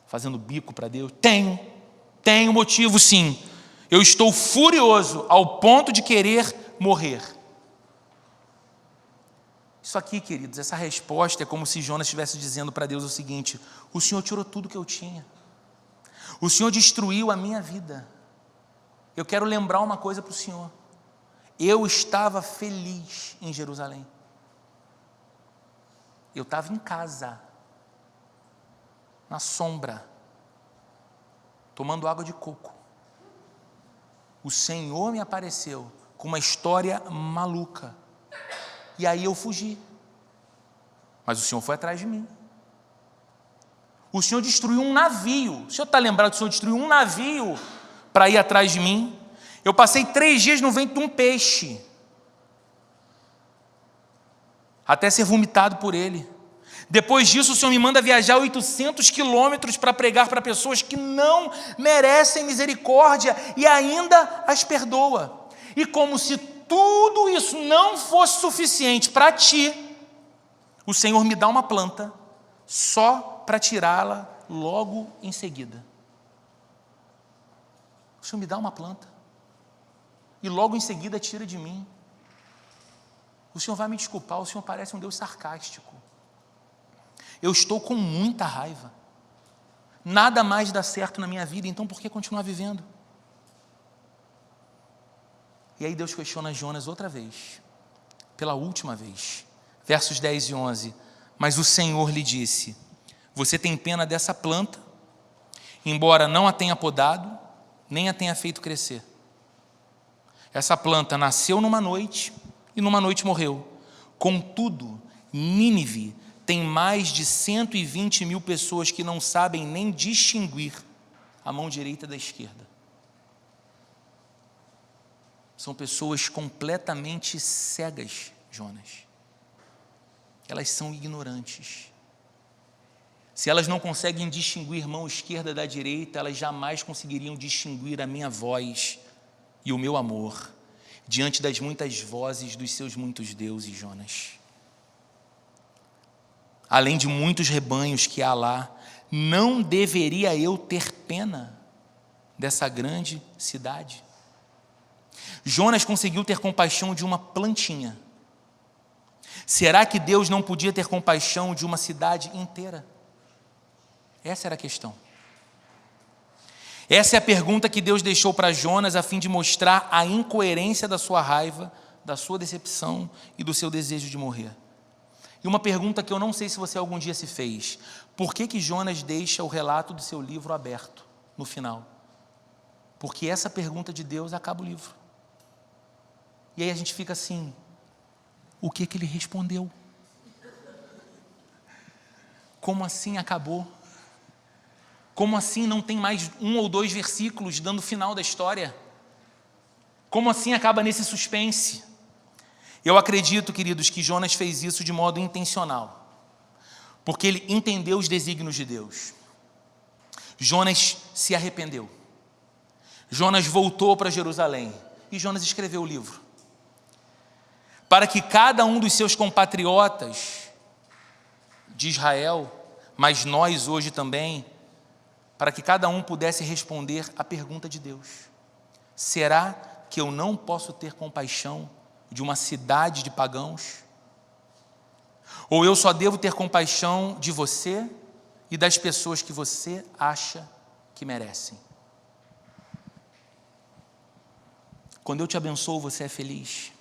fazendo bico para Deus. Tenho motivo sim. Eu estou furioso ao ponto de querer morrer. Isso aqui, queridos, essa resposta é como se Jonas estivesse dizendo para Deus o seguinte: o Senhor tirou tudo que eu tinha. O Senhor destruiu a minha vida. Eu quero lembrar uma coisa para o Senhor. Eu estava feliz em Jerusalém. Eu estava em casa, na sombra, tomando água de coco. O Senhor me apareceu com uma história maluca. E aí eu fugi. Mas o Senhor foi atrás de mim. O Senhor destruiu um navio. O Senhor está lembrado que o Senhor destruiu um navio para ir atrás de mim? Eu passei 3 dias no ventre de um peixe, até ser vomitado por ele. Depois disso, o Senhor me manda viajar 800 quilômetros para pregar para pessoas que não merecem misericórdia e ainda as perdoa. E como se tudo isso não fosse suficiente para ti, o Senhor me dá uma planta só para tirá-la logo em seguida. O Senhor me dá uma planta e logo em seguida tira de mim. O Senhor vai me desculpar, o Senhor parece um Deus sarcástico. Eu estou com muita raiva. Nada mais dá certo na minha vida, então por que continuar vivendo? E aí Deus questiona Jonas outra vez, pela última vez. Versos 10 e 11. Mas o Senhor lhe disse: você tem pena dessa planta, embora não a tenha podado, nem a tenha feito crescer. Essa planta nasceu numa noite e numa noite morreu. Contudo, Nínive tem mais de 120 mil pessoas que não sabem nem distinguir a mão direita da esquerda. São pessoas completamente cegas, Jonas. Elas são ignorantes. Se elas não conseguem distinguir mão esquerda da direita, elas jamais conseguiriam distinguir a minha voz e o meu amor diante das muitas vozes dos seus muitos deuses, Jonas. Além de muitos rebanhos que há lá, não deveria eu ter pena dessa grande cidade? Jonas conseguiu ter compaixão de uma plantinha. Será que Deus não podia ter compaixão de uma cidade inteira? Essa era a questão. Essa é a pergunta que Deus deixou para Jonas a fim de mostrar a incoerência da sua raiva, da sua decepção e do seu desejo de morrer. E uma pergunta que eu não sei se você algum dia se fez: por que Jonas deixa o relato do seu livro aberto no final? Porque essa pergunta de Deus acaba o livro. E aí a gente fica assim: o que ele respondeu? Como assim acabou? Como assim não tem mais 1 ou 2 versículos dando o final da história? Como assim acaba nesse suspense? Eu acredito, queridos, que Jonas fez isso de modo intencional, porque ele entendeu os desígnios de Deus. Jonas se arrependeu. Jonas voltou para Jerusalém e Jonas escreveu o livro, para que cada um dos seus compatriotas de Israel, mas nós hoje também, para que cada um pudesse responder à pergunta de Deus: será que eu não posso ter compaixão de uma cidade de pagãos? Ou eu só devo ter compaixão de você e das pessoas que você acha que merecem? Quando eu te abençoo, você é feliz.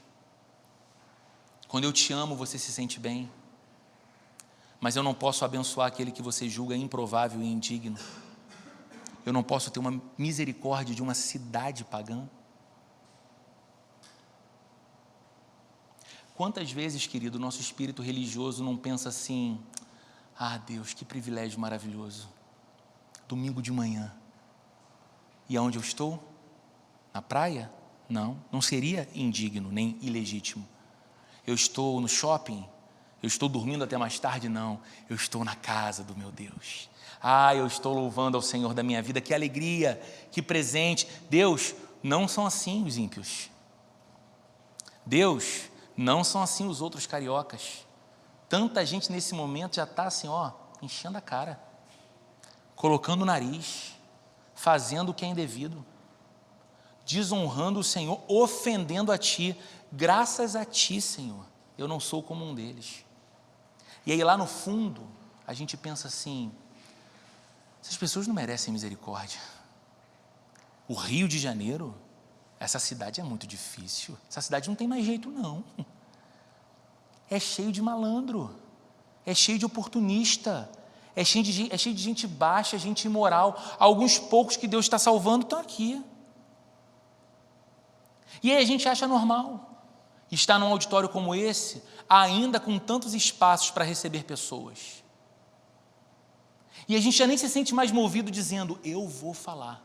Quando eu te amo, você se sente bem. Mas eu não posso abençoar aquele que você julga improvável e indigno. Eu não posso ter uma misericórdia de uma cidade pagã. Quantas vezes, querido, o nosso espírito religioso não pensa assim: ah, Deus, que privilégio maravilhoso, domingo de manhã, e aonde eu estou? Na praia? Não, não seria indigno nem ilegítimo. Eu estou no shopping? Eu estou dormindo até mais tarde? Não, eu estou na casa do meu Deus. Ah, eu estou louvando ao Senhor da minha vida, que alegria, que presente. Deus, não são assim os ímpios. Deus, não são assim os outros cariocas. Tanta gente nesse momento já está assim, ó, enchendo a cara, colocando o nariz, fazendo o que é indevido, desonrando o Senhor, ofendendo a Ti. Graças a Ti, Senhor, eu não sou como um deles. E aí lá no fundo, a gente pensa assim: essas pessoas não merecem misericórdia. O Rio de Janeiro, essa cidade é muito difícil. Essa cidade não tem mais jeito, não. É cheio de malandro, é cheio de oportunista, é cheio de gente baixa, gente imoral. Alguns poucos que Deus está salvando estão aqui. E aí a gente acha normal estar num auditório como esse, ainda com tantos espaços para receber pessoas. E a gente já nem se sente mais movido dizendo, eu vou falar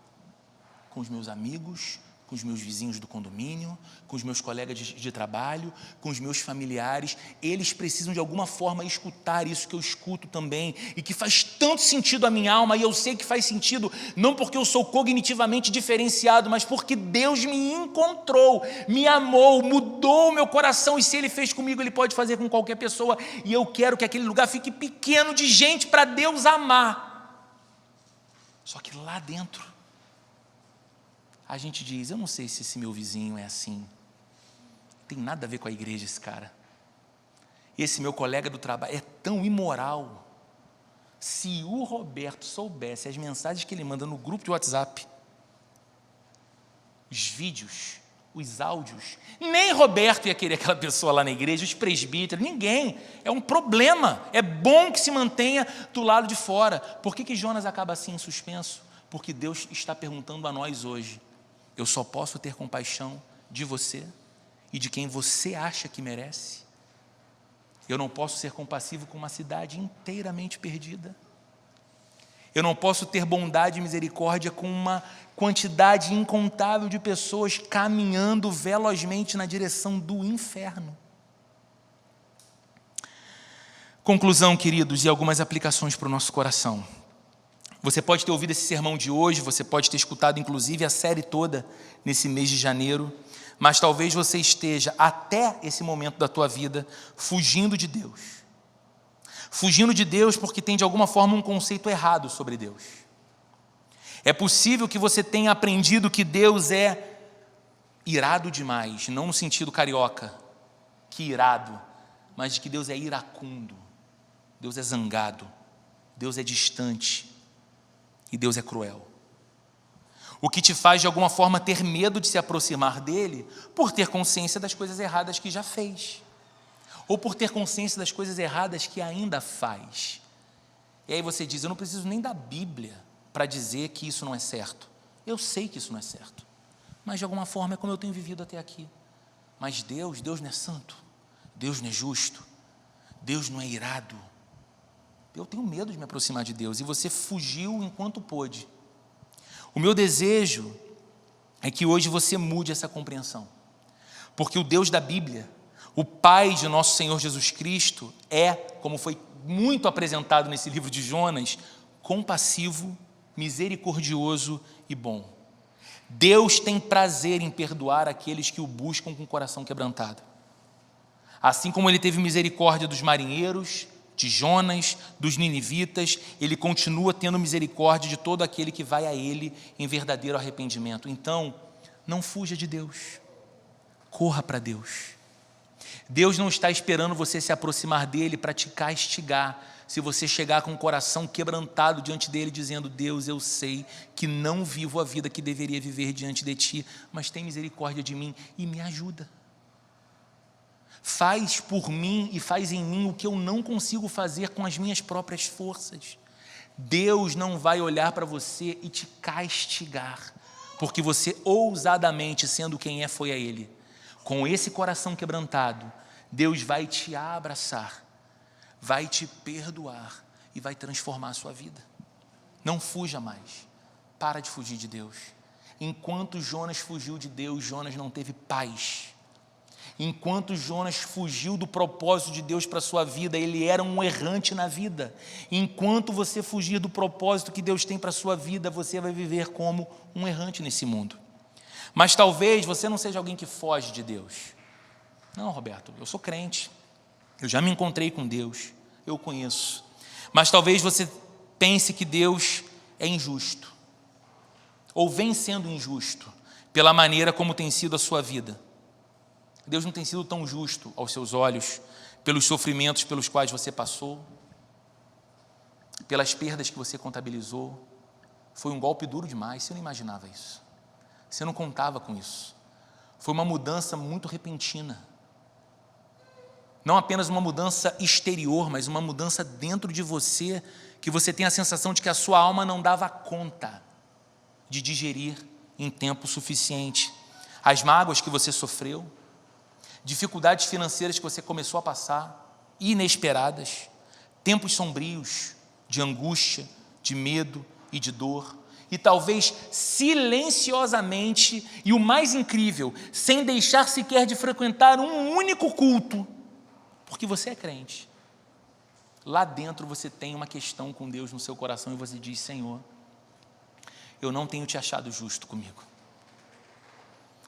com os meus amigos, com os meus vizinhos do condomínio, com os meus colegas de trabalho, com os meus familiares. Eles precisam de alguma forma escutar isso que eu escuto também e que faz tanto sentido à minha alma, e eu sei que faz sentido não porque eu sou cognitivamente diferenciado, mas porque Deus me encontrou, me amou, mudou o meu coração, e se Ele fez comigo, Ele pode fazer com qualquer pessoa, e eu quero que aquele lugar fique pequeno de gente para Deus amar. Só que lá dentro a gente diz, eu não sei se esse meu vizinho é assim, não tem nada a ver com a igreja esse cara, esse meu colega do trabalho é tão imoral. Se o Roberto soubesse as mensagens que ele manda no grupo de WhatsApp, os vídeos, os áudios, nem Roberto ia querer aquela pessoa lá na igreja, os presbíteros, ninguém, é um problema. É bom que se mantenha do lado de fora. Por que Jonas acaba assim em suspenso? Porque Deus está perguntando a nós hoje, eu só posso ter compaixão de você e de quem você acha que merece? Eu não posso ser compassivo com uma cidade inteiramente perdida. Eu não posso ter bondade e misericórdia com uma quantidade incontável de pessoas caminhando velozmente na direção do inferno. Conclusão, queridos, e algumas aplicações para o nosso coração. Você pode ter ouvido esse sermão de hoje, você pode ter escutado inclusive a série toda nesse mês de janeiro, mas talvez você esteja até esse momento da tua vida fugindo de Deus. Fugindo de Deus porque tem de alguma forma um conceito errado sobre Deus. É possível que você tenha aprendido que Deus é irado demais, não no sentido carioca, que irado, mas de que Deus é iracundo, Deus é zangado, Deus é distante e Deus é cruel. O que te faz de alguma forma ter medo de se aproximar dele por ter consciência das coisas erradas que já fez, ou por ter consciência das coisas erradas que ainda faz. E aí você diz, eu não preciso nem da Bíblia para dizer que isso não é certo. Eu sei que isso não é certo, mas de alguma forma é como eu tenho vivido até aqui. Mas Deus não é santo, Deus não é justo, Deus não é irado. Eu tenho medo de me aproximar de Deus, e você fugiu enquanto pôde. O meu desejo é que hoje você mude essa compreensão, porque o Deus da Bíblia, o Pai de nosso Senhor Jesus Cristo, é, como foi muito apresentado nesse livro de Jonas, compassivo, misericordioso e bom. Deus tem prazer em perdoar aqueles que o buscam com o coração quebrantado. Assim como Ele teve misericórdia dos marinheiros, de Jonas, dos ninivitas, Ele continua tendo misericórdia de todo aquele que vai a Ele em verdadeiro arrependimento. Então, não fuja de Deus, corra para Deus. Deus não está esperando você se aproximar dEle para te castigar, se você chegar com o coração quebrantado diante dEle, dizendo, Deus, eu sei que não vivo a vida que deveria viver diante de Ti, mas tem misericórdia de mim e me ajuda. Faz por mim e faz em mim o que eu não consigo fazer com as minhas próprias forças. Deus não vai olhar para você e te castigar, porque você ousadamente, sendo quem é, foi a Ele. Com esse coração quebrantado, Deus vai te abraçar, vai te perdoar e vai transformar a sua vida. Não fuja mais, para de fugir de Deus. Enquanto Jonas fugiu de Deus, Jonas não teve paz. Enquanto Jonas fugiu do propósito de Deus para a sua vida, ele era um errante na vida. Enquanto você fugir do propósito que Deus tem para a sua vida, você vai viver como um errante nesse mundo. Mas talvez você não seja alguém que foge de Deus. Não, Roberto, eu sou crente, eu já me encontrei com Deus, eu conheço. Mas talvez você pense que Deus é injusto, ou vem sendo injusto, pela maneira como tem sido a sua vida. Deus não tem sido tão justo aos seus olhos, pelos sofrimentos pelos quais você passou, pelas perdas que você contabilizou. Foi um golpe duro demais, você não imaginava isso. Você não contava com isso. Foi uma mudança muito repentina. Não apenas uma mudança exterior, mas uma mudança dentro de você, que você tem a sensação de que a sua alma não dava conta de digerir em tempo suficiente. As mágoas que você sofreu, dificuldades financeiras que você começou a passar, inesperadas, tempos sombrios de angústia, de medo e de dor, e talvez silenciosamente, e o mais incrível, sem deixar sequer de frequentar um único culto, porque você é crente. Lá dentro você tem uma questão com Deus no seu coração e você diz: Senhor, eu não tenho te achado justo comigo.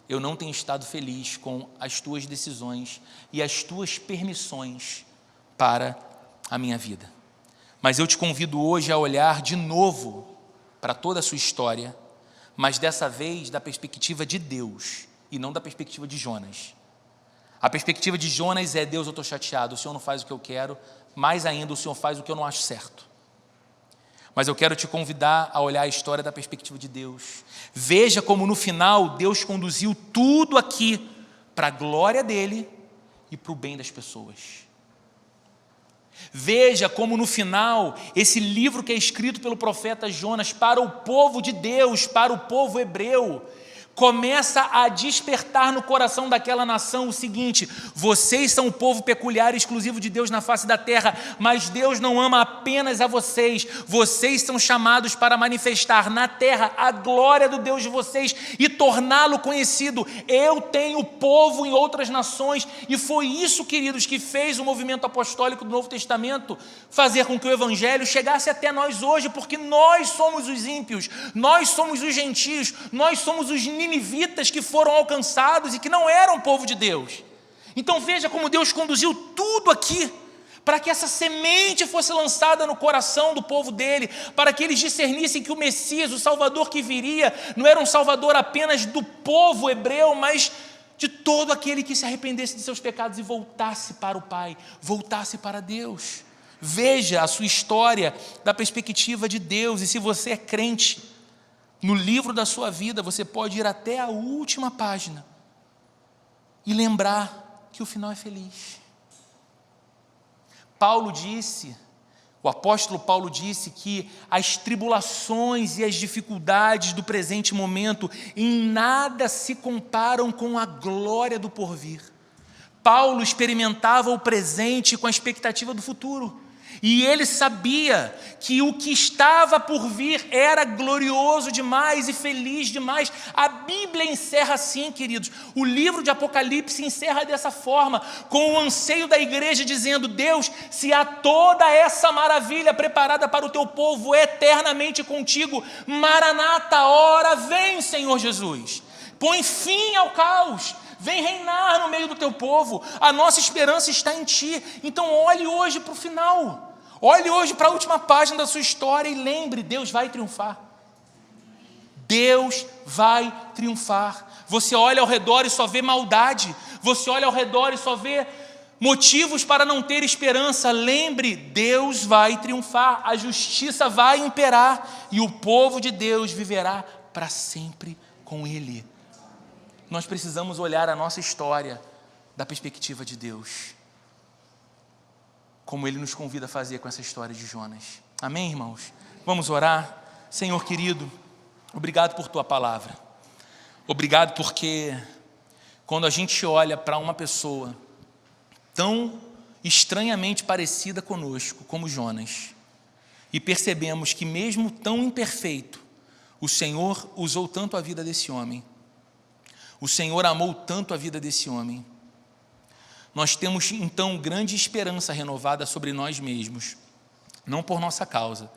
Eu não tenho estado feliz com as tuas decisões e as tuas permissões para a minha vida. Mas eu te convido hoje a olhar de novo para toda a sua história, mas dessa vez da perspectiva de Deus e não da perspectiva de Jonas. A perspectiva de Jonas é: Deus, eu estou chateado, o Senhor não faz o que eu quero, mais ainda o Senhor faz o que eu não acho certo. Mas eu quero te convidar a olhar a história da perspectiva de Deus. Veja como no final Deus conduziu tudo aqui para a glória dele e para o bem das pessoas. Veja como no final esse livro que é escrito pelo profeta Jonas para o povo de Deus, para o povo hebreu, começa a despertar no coração daquela nação o seguinte: vocês são o povo peculiar e exclusivo de Deus na face da terra, mas Deus não ama apenas a vocês, vocês são chamados para manifestar na terra a glória do Deus de vocês e torná-lo conhecido. Eu tenho povo em outras nações, e foi isso, queridos, que fez o movimento apostólico do Novo Testamento fazer com que o evangelho chegasse até nós hoje, porque nós somos os ímpios, nós somos os gentios, nós somos os ninivitas que foram alcançados e que não eram povo de Deus. Então veja como Deus conduziu tudo aqui para que essa semente fosse lançada no coração do povo dele, para que eles discernissem que o Messias, o Salvador que viria, não era um Salvador apenas do povo hebreu, mas de todo aquele que se arrependesse de seus pecados e voltasse para o Pai, voltasse para Deus. Veja a sua história da perspectiva de Deus, e se você é crente, no livro da sua vida, você pode ir até a última página e lembrar que o final é feliz. O apóstolo Paulo disse que as tribulações e as dificuldades do presente momento em nada se comparam com a glória do porvir. Paulo experimentava o presente com a expectativa do futuro. E ele sabia que o que estava por vir era glorioso demais e feliz demais. A Bíblia encerra assim, queridos. O livro de Apocalipse encerra dessa forma, com o anseio da igreja dizendo: Deus, se há toda essa maravilha preparada para o teu povo eternamente contigo, Maranata, ora vem, Senhor Jesus. Põe fim ao caos. Vem reinar no meio do teu povo. A nossa esperança está em ti. Então olhe hoje para o final. Olhe hoje para a última página da sua história e lembre: Deus vai triunfar. Deus vai triunfar. Você olha ao redor e só vê maldade. Você olha ao redor e só vê motivos para não ter esperança. Lembre: Deus vai triunfar. A justiça vai imperar e o povo de Deus viverá para sempre com Ele. Nós precisamos olhar a nossa história da perspectiva de Deus, como Ele nos convida a fazer com essa história de Jonas. Amém, irmãos? Vamos orar. Senhor querido, obrigado por Tua palavra. Obrigado porque quando a gente olha para uma pessoa tão estranhamente parecida conosco, como Jonas, e percebemos que mesmo tão imperfeito, o Senhor usou tanto a vida desse homem, o Senhor amou tanto a vida desse homem, nós temos então grande esperança renovada sobre nós mesmos, não por nossa causa,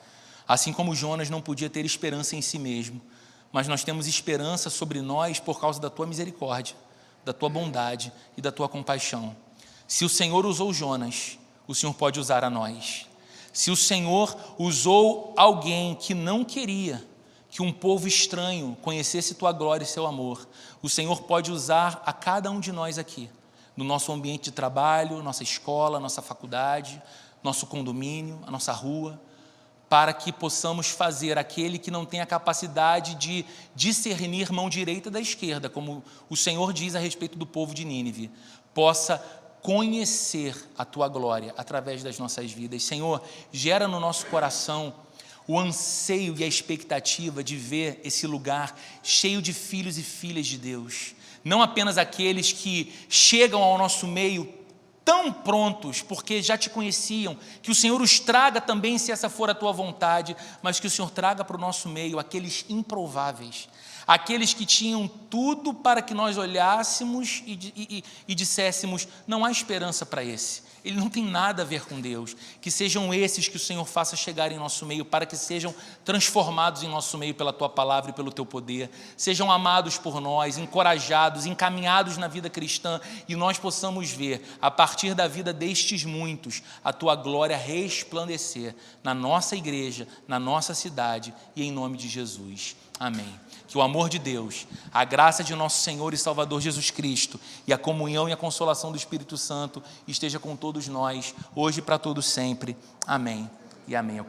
assim como Jonas não podia ter esperança em si mesmo, mas nós temos esperança sobre nós por causa da Tua misericórdia, da Tua bondade e da Tua compaixão. Se o Senhor usou Jonas, o Senhor pode usar a nós. Se o Senhor usou alguém que não queria que um povo estranho conhecesse Tua glória e Seu amor, o Senhor pode usar a cada um de nós aqui, no nosso ambiente de trabalho, nossa escola, nossa faculdade, nosso condomínio, a nossa rua, para que possamos fazer aquele que não tem a capacidade de discernir mão direita da esquerda, como o Senhor diz a respeito do povo de Nínive, possa conhecer a Tua glória através das nossas vidas. Senhor, gera no nosso coração o anseio e a expectativa de ver esse lugar cheio de filhos e filhas de Deus, não apenas aqueles que chegam ao nosso meio tão prontos, porque já te conheciam, que o Senhor os traga também, se essa for a tua vontade, mas que o Senhor traga para o nosso meio aqueles improváveis, aqueles que tinham tudo para que nós olhássemos e disséssemos, não há esperança para esse. Ele não tem nada a ver com Deus. Que sejam esses que o Senhor faça chegar em nosso meio, para que sejam transformados em nosso meio pela Tua palavra e pelo Teu poder, sejam amados por nós, encorajados, encaminhados na vida cristã, e nós possamos ver, a partir da vida destes muitos, a Tua glória resplandecer na nossa igreja, na nossa cidade, e em nome de Jesus. Amém. Que o amor de Deus, a graça de nosso Senhor e Salvador Jesus Cristo e a comunhão e a consolação do Espírito Santo esteja com todos nós, hoje e para todos sempre. Amém e amém.